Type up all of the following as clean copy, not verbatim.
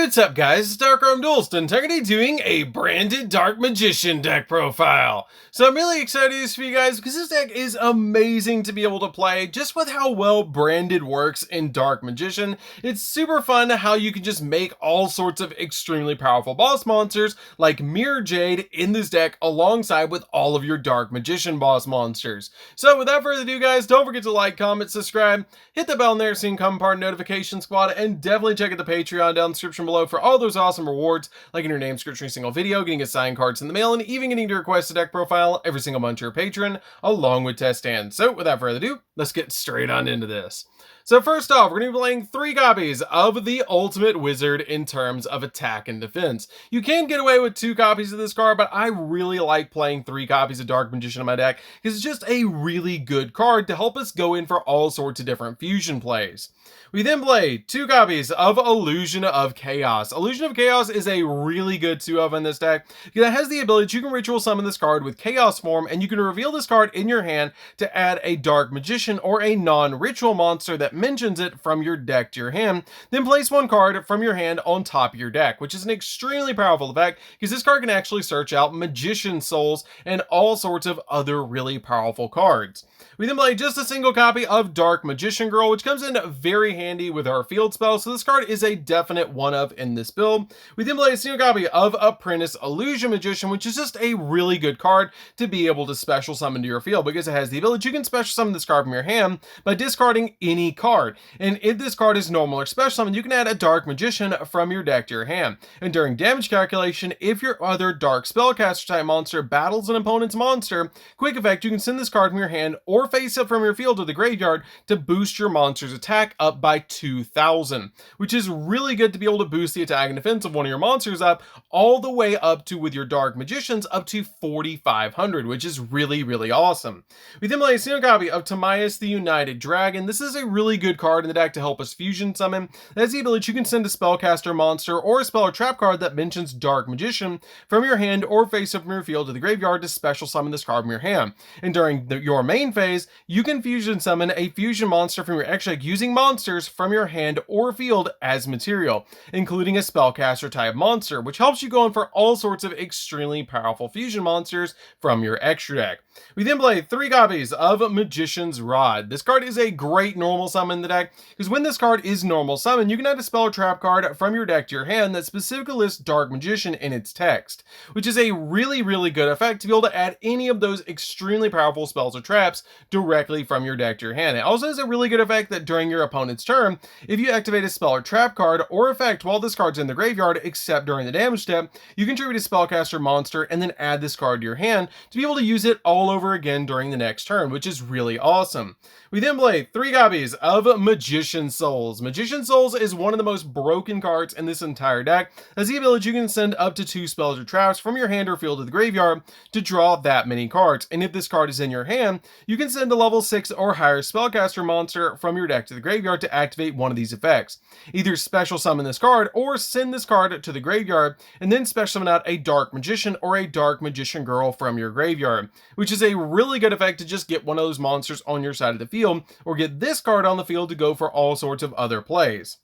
What's up guys, it's DarkArmedDuelist and today doing a branded Dark Magician deck profile. So I'm really excited for you guys because this deck is amazing to be able to play just with how well branded works in Dark Magician. It's super fun how you can just make all sorts of extremely powerful boss monsters like Mirror Jade in this deck alongside with all of your Dark Magician boss monsters. So without further ado guys, don't forget to like, comment, subscribe, hit the bell in there so you can come part of Notification Squad, and definitely check out the Patreon down in the description below for all those awesome rewards, like in your name description every single video, getting assigned cards in the mail, and even getting to request a deck profile every single month to your patron, along with test hands. So without further ado, let's get straight on into this. So first off, we're going to be playing 3 copies of the Ultimate Wizard in terms of attack and defense. You can get away with 2 copies of this card, but I really like playing 3 copies of Dark Magician in my deck because it's just a really good card to help us go in for all sorts of different fusion plays. We then play 2 copies of Illusion of Chaos. Illusion of Chaos is a really good 2-of in this deck because it has the ability that you can ritual summon this card with Chaos form, and you can reveal this card in your hand to add a Dark Magician or a non-ritual monster that mentions it from your deck to your hand, then place 1 card from your hand on top of your deck, which is an extremely powerful effect because this card can actually search out Magician Souls and all sorts of other really powerful cards. We then play just a single copy of Dark Magician Girl, which comes in very handy with our field spell, so this card is a definite 1-of in this build. We then play a single copy of Apprentice Illusion Magician, which is just a really good card to be able to special summon to your field because it has the ability you can special summon this card from your hand by discarding any card. And if this card is normal or special summon, you can add a Dark Magician from your deck to your hand. And during damage calculation, if your other Dark Spellcaster type monster battles an opponent's monster, quick effect, you can send this card from your hand or face up from your field to the graveyard to boost your monster's attack up by 2,000, which is really good to be able to boost the attack and defense of one of your monsters up all the way up to, with your Dark Magicians, up to 4,500, which is really awesome. We then play a single copy of Timaeus the United Dragon. This is a really good card in the deck to help us fusion summon. That's the ability you can send a spellcaster monster or a spell or trap card that mentions Dark Magician from your hand or face up from your field to the graveyard to special summon this card from your hand. And during your main phase, you can fusion summon a fusion monster from your extra deck using monsters from your hand or field as material, including a spellcaster type monster, which helps you go in for all sorts of extremely powerful fusion monsters from your extra deck. We then play 3 copies of Magician's Rod. This card is a great normal summon in the deck because when this card is normal summon, you can add a spell or trap card from your deck to your hand that specifically lists Dark Magician in its text, which is a really good effect to be able to add any of those extremely powerful spells or traps directly from your deck to your hand. It also has a really good effect that during your opponent's turn, if you activate a spell or trap card or effect while this card's in the graveyard, except during the damage step, you can tribute a spellcaster monster and then add this card to your hand to be able to use it all over again during the next turn, which is really awesome. We then play 3 copies of Magician Souls. Magician Souls is one of the most broken cards in this entire deck, as the ability you can send up to 2 spells or traps from your hand or field to the graveyard to draw that many cards. And if this card is in your hand, you can send a level 6 or higher spellcaster monster from your deck to the graveyard to activate one of these effects. Either special summon this card or send this card to the graveyard and then special summon out a Dark Magician or a Dark Magician Girl from your graveyard, which is a really good effect to just get one of those monsters on your side of the field or get this card on the field to go for all sorts of other plays.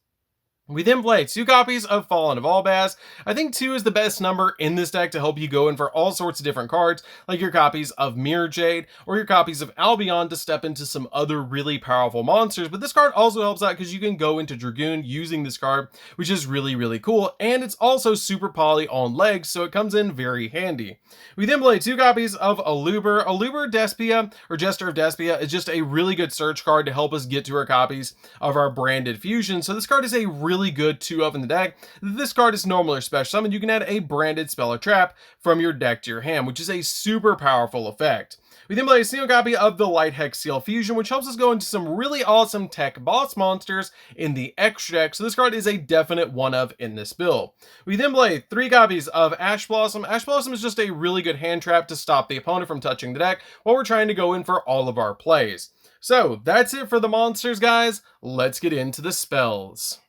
We then play 2 copies of Fallen of Albaz. I think 2 is the best number in this deck to help you go in for all sorts of different cards, like your copies of Mirror Jade or your copies of Albion to step into some other really powerful monsters. But this card also helps out because you can go into Dragoon using this card, which is really cool, and it's also super poly on legs, so it comes in very handy. We then play 2 copies of Aluber. Aluber Despia, or Jester of Despia, is just a really good search card to help us get to our copies of our branded fusion. So this card is a really good 2-of in the deck. This card is normal or special summon. You can add a branded spell or trap from your deck to your hand, which is a super powerful effect. We then play a single copy of the Light Hex Seal Fusion, which helps us go into some really awesome tech boss monsters in the extra deck, so this card is a definite 1-of in this build. We then play 3 copies of Ash Blossom. Ash Blossom is just a really good hand trap to stop the opponent from touching the deck while we're trying to go in for all of our plays. So that's it for the monsters, guys. Let's get into the spells.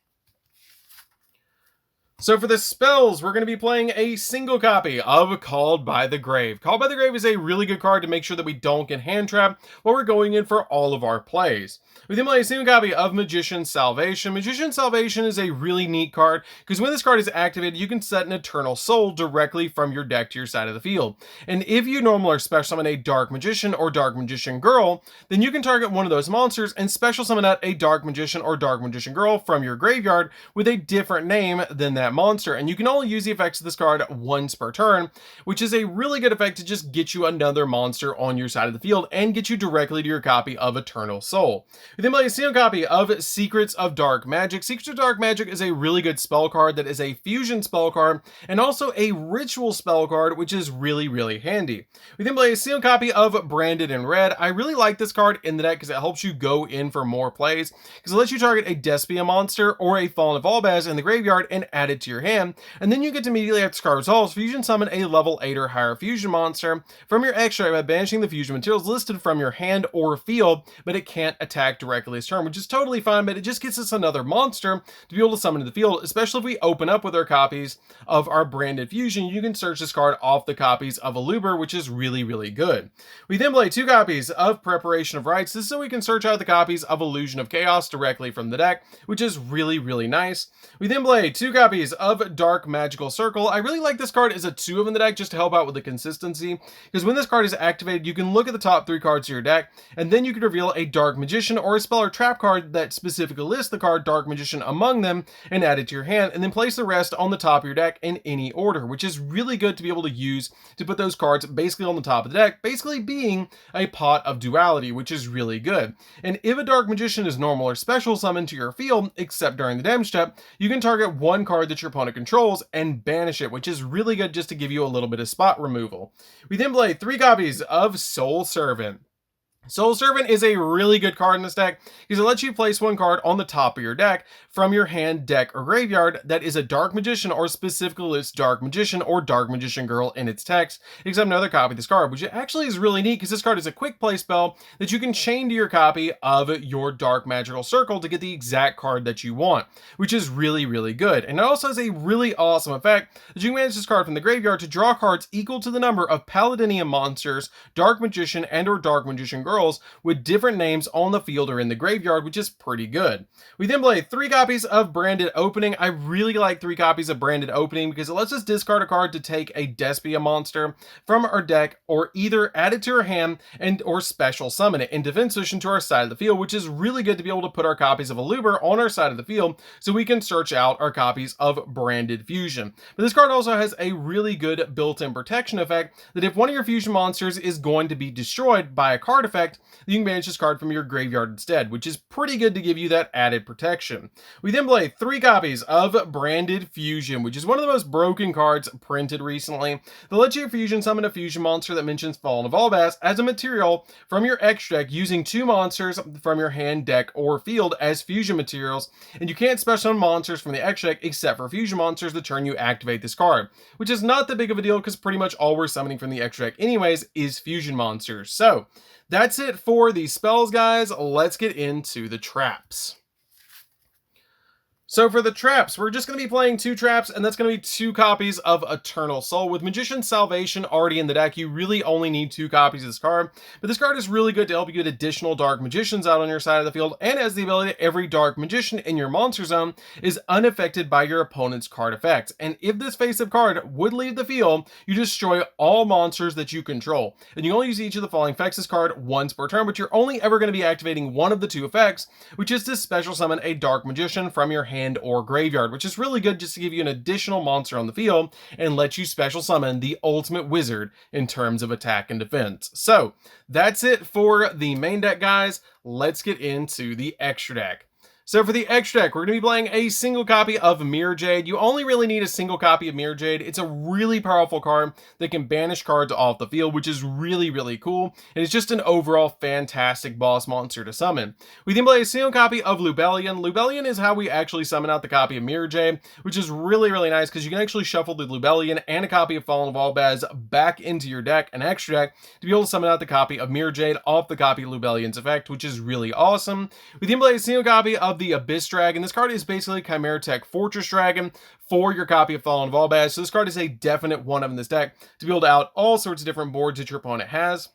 So for the spells, we're going to be playing a single copy of Called by the Grave. Called by the Grave is a really good card to make sure that we don't get hand trapped while we're going in for all of our plays. We then play a single copy of Magician's Salvation. Magician's Salvation is a really neat card because when this card is activated, you can set an Eternal Soul directly from your deck to your side of the field. And if you normally special summon a Dark Magician or Dark Magician Girl, then you can target one of those monsters and special summon out a Dark Magician or Dark Magician Girl from your graveyard with a different name than that monster. And you can only use the effects of this card once per turn, which is a really good effect to just get you another monster on your side of the field and get you directly to your copy of Eternal Soul. We then play a single copy of Secrets of Dark Magic. Secrets of Dark Magic is a really good spell card that is a fusion spell card and also a ritual spell card, which is really handy. We then play a single copy of Branded in Red. I really like this card in the deck because it helps you go in for more plays, because it lets you target a Despia monster or a Fallen Volbaz in the graveyard and add it to your hand, and then you get to immediately after this card resolves, fusion summon a level 8 or higher fusion monster from your extract by banishing the fusion materials listed from your hand or field, but it can't attack directly this turn, which is totally fine, but it just gets us another monster to be able to summon to the field, especially if we open up with our copies of our Branded Fusion. You can search this card off the copies of Aluber, which is really good. We then play 2 copies of Preparation of Rites. This is so we can search out the copies of Illusion of Chaos directly from the deck, which is really nice. We then play 2 copies of Dark Magical Circle. I really like this card as a 2 of in the deck just to help out with the consistency, because when this card is activated, you can look at the top 3 cards of your deck, and then you can reveal a Dark Magician or a spell or trap card that specifically lists the card Dark Magician among them and add it to your hand, and then place the rest on the top of your deck in any order, which is really good to be able to use to put those cards basically on the top of the deck, basically being a pot of duality, which is really good. And if a Dark Magician is normal or special summoned to your field, except during the damage step, you can target one card that your opponent controls and banish it, which is really good just to give you a little bit of spot removal. We then play 3 copies of Soul Servant. Soul Servant is a really good card in this deck because it lets you place one card on the top of your deck from your hand, deck, or graveyard that is a Dark Magician or specifically lists Dark Magician or Dark Magician Girl in its text, except another copy of this card, which actually is really neat because this card is a quick play spell that you can chain to your copy of your Dark Magical Circle to get the exact card that you want, which is really good. And it also has a really awesome effect that you can manage this card from the graveyard to draw cards equal to the number of Paladinian monsters, Dark Magician, and or Dark Magician Girl with different names on the field or in the graveyard, which is pretty good. We then play 3 copies of Branded Opening. I really like 3 copies of Branded Opening because it lets us discard a card to take a Despia monster from our deck or either add it to our hand and or special summon it in defense position to our side of the field, which is really good to be able to put our copies of Aluber on our side of the field so we can search out our copies of Branded Fusion. But this card also has a really good built-in protection effect that if one of your fusion monsters is going to be destroyed by a card effect, you can banish this card from your graveyard instead, which is pretty good to give you that added protection. We then play 3 copies of Branded Fusion, which is one of the most broken cards printed recently. That lets you fusion summon a fusion monster that mentions Fallen Volbaz as a material from your extract using 2 monsters from your hand, deck, or field as fusion materials, and you can't special summon monsters from the extract except for fusion monsters the turn you activate this card, which is not that big of a deal because pretty much all we're summoning from the extract anyways is fusion monsters. So that's it for the spells, guys. Let's get into the traps. So for the traps, we're just going to be playing 2 traps, and that's going to be 2 copies of Eternal Soul. With Magician's Salvation already in the deck, you really only need 2 copies of this card, but this card is really good to help you get additional Dark Magicians out on your side of the field, and has the ability that every Dark Magician in your monster zone is unaffected by your opponent's card effects. And if this face-up card would leave the field, you destroy all monsters that you control. And you only use each of the following effects this card once per turn, but you're only ever going to be activating one of the 2 effects, which is to special summon a Dark Magician from your hand or graveyard, which is really good just to give you an additional monster on the field and let you special summon the ultimate wizard in terms of attack and defense. So that's it for the main deck, guys. Let's get into the extra deck. So for the extra deck, we're going to be playing a single copy of Mirror Jade. You only really need a single copy of Mirror Jade. It's a really powerful card that can banish cards off the field, which is really cool. And it's just an overall fantastic boss monster to summon. We then play a single copy of Lubellion. Lubellion is how we actually summon out the copy of Mirror Jade, which is really nice because you can actually shuffle the Lubellion and a copy of Fallen Volbaz back into your deck, an extra deck, to be able to summon out the copy of Mirror Jade off the copy of Lubellion's effect, which is really awesome. We then play a single copy of of the Abyss Dragon. This card is basically Chimera Tech Fortress Dragon for your copy of Fallen of Albaz. So this card is a definite one-of in this deck to be able to out all sorts of different boards that your opponent has.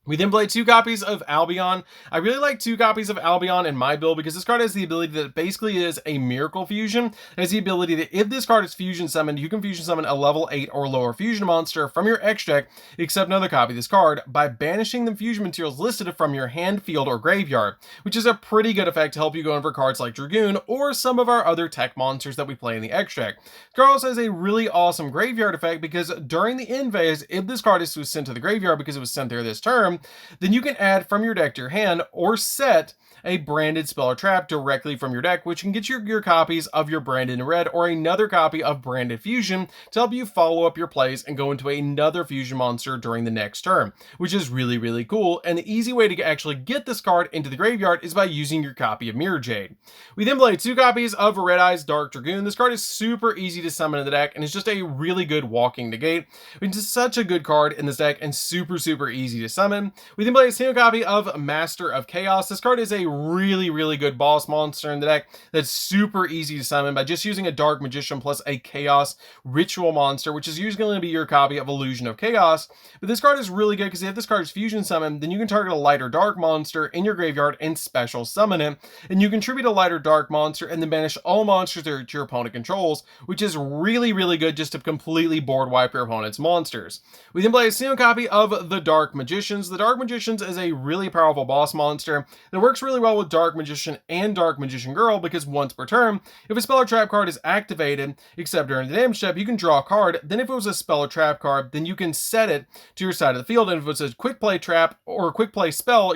We then play 2 copies of Albion. I really like 2 copies of Albion in my build because this card has the ability that basically is a Miracle Fusion. It has the ability that if this card is fusion summoned, you can fusion summon a level 8 or lower fusion monster from your X deck, except another copy of this card, by banishing the fusion materials listed from your hand, field, or graveyard, which is a pretty good effect to help you go in for cards like Dragoon or some of our other tech monsters that we play in the X deck. This card also has a really awesome graveyard effect because during the end phase, if this card is sent to the graveyard because it was sent there this turn, then you can add from your deck to your hand or set a branded spell or trap directly from your deck, which can get your copies of your branded in red or another copy of branded fusion to help you follow up your plays and go into another fusion monster during the next turn, which is really, really cool. And the easy way to actually get this card into the graveyard is by using your copy of Mirror Jade. We then play 2 copies of Red Eyes Dark Dragoon. This card is super easy to summon in the deck and it's just a really good walking negate. It's just such a good card in this deck and super, super easy to summon. We then play a single copy of Master of Chaos. This card is a really, really good boss monster in the deck that's super easy to summon by just using a Dark Magician plus a Chaos Ritual monster, which is usually going to be your copy of Illusion of Chaos. But this card is really good because if this card is fusion summoned, then you can target a light or dark monster in your graveyard and special summon it. And you contribute a light or dark monster and then banish all monsters that your opponent controls, which is really, really good just to completely board wipe your opponent's monsters. We then play a single copy of the Dark Magicians. The Dark Magicians is a really powerful boss monster that works really well with Dark Magician and Dark Magician Girl because once per turn, if a spell or trap card is activated, except during the damage step, you can draw a card. Then if it was a spell or trap card, then you can set it to your side of the field. And if it's a quick play trap or a quick play spell,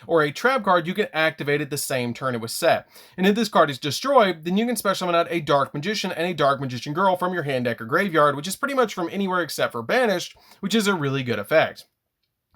or a trap card, you can activate it the same turn it was set. And if this card is destroyed, then you can special summon out a Dark Magician and a Dark Magician Girl from your hand deck or graveyard, which is pretty much from anywhere except for banished, which is a really good effect.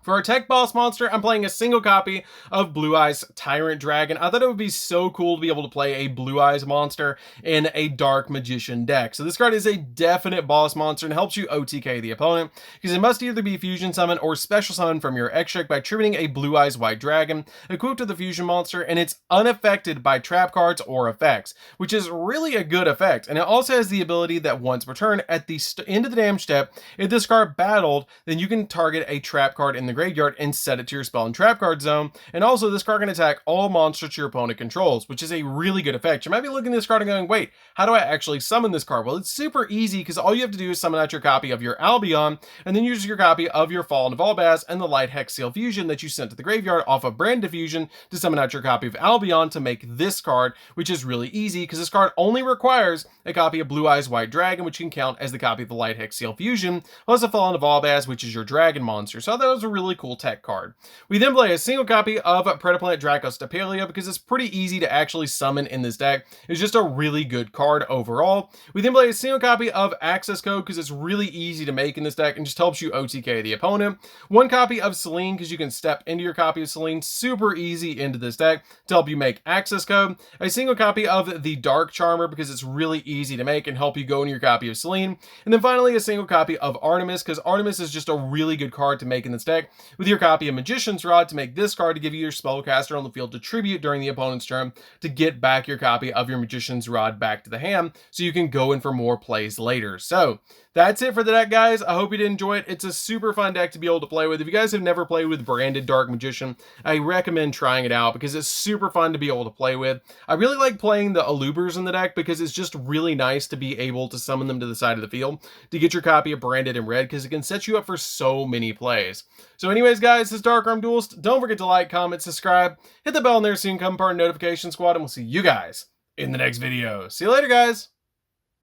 For our tech boss monster, I'm playing a single copy of Blue Eyes Tyrant Dragon. I thought it would be so cool to be able to play a Blue Eyes monster in a Dark Magician deck. So this card is a definite boss monster and helps you OTK the opponent because it must either be fusion summon or special summon from your X deck by tributing a Blue Eyes White Dragon equipped to the fusion monster, and it's unaffected by trap cards or effects, which is really a good effect. And it also has the ability that once per turn at the end of the damage step, if this card battled, then you can target a trap card in the graveyard and set it to your spell and trap card zone. And also this card can attack all monsters your opponent controls, which is a really good effect. You might be looking at this card and going, wait, how do I actually summon this card? Well, it's super easy because all you have to do is summon out your copy of your Albion and then use your copy of your Fallen of Albaz and the Light Hex Seal Fusion that you sent to the graveyard off of Brand Diffusion to summon out your copy of Albion to make this card, which is really easy because this card only requires a copy of Blue Eyes White Dragon, which can count as the copy of the Light Hex Seal Fusion, plus a Fallen of Albaz, which is your dragon monster. So that was a really cool tech card. We then play a single copy of Predaplanet Dracos Stapelia because it's pretty easy to actually summon in this deck. It's just a really good card overall. We then play a single copy of Access Code because it's really easy to make in this deck and just helps you OTK the opponent. 1 copy of Selene because you can step into your copy of Selene super easy into this deck to help you make Access Code. A single copy of the Dark Charmer because it's really easy to make and help you go into your copy of Selene. And then finally a single copy of Artemis because Artemis is just a really good card to make in this deck with your copy of Magician's Rod to make this card to give you your spellcaster on the field to tribute during the opponent's turn to get back your copy of your Magician's Rod back to the hand so you can go in for more plays later. So that's it for the deck, guys. I hope you did enjoy it. It's a super fun deck to be able to play with. If you guys have never played with branded Dark Magician, I recommend trying it out because it's super fun to be able to play with. I really like playing the Alubers in the deck because it's just really nice to be able to summon them to the side of the field to get your copy of branded in red because it can set you up for so many plays. So anyways, guys, this is DarkArmedDuelist. Don't forget to like, comment, subscribe, hit the bell in there so you can become part of the notification squad, and we'll see you guys in the next video. See you later, guys.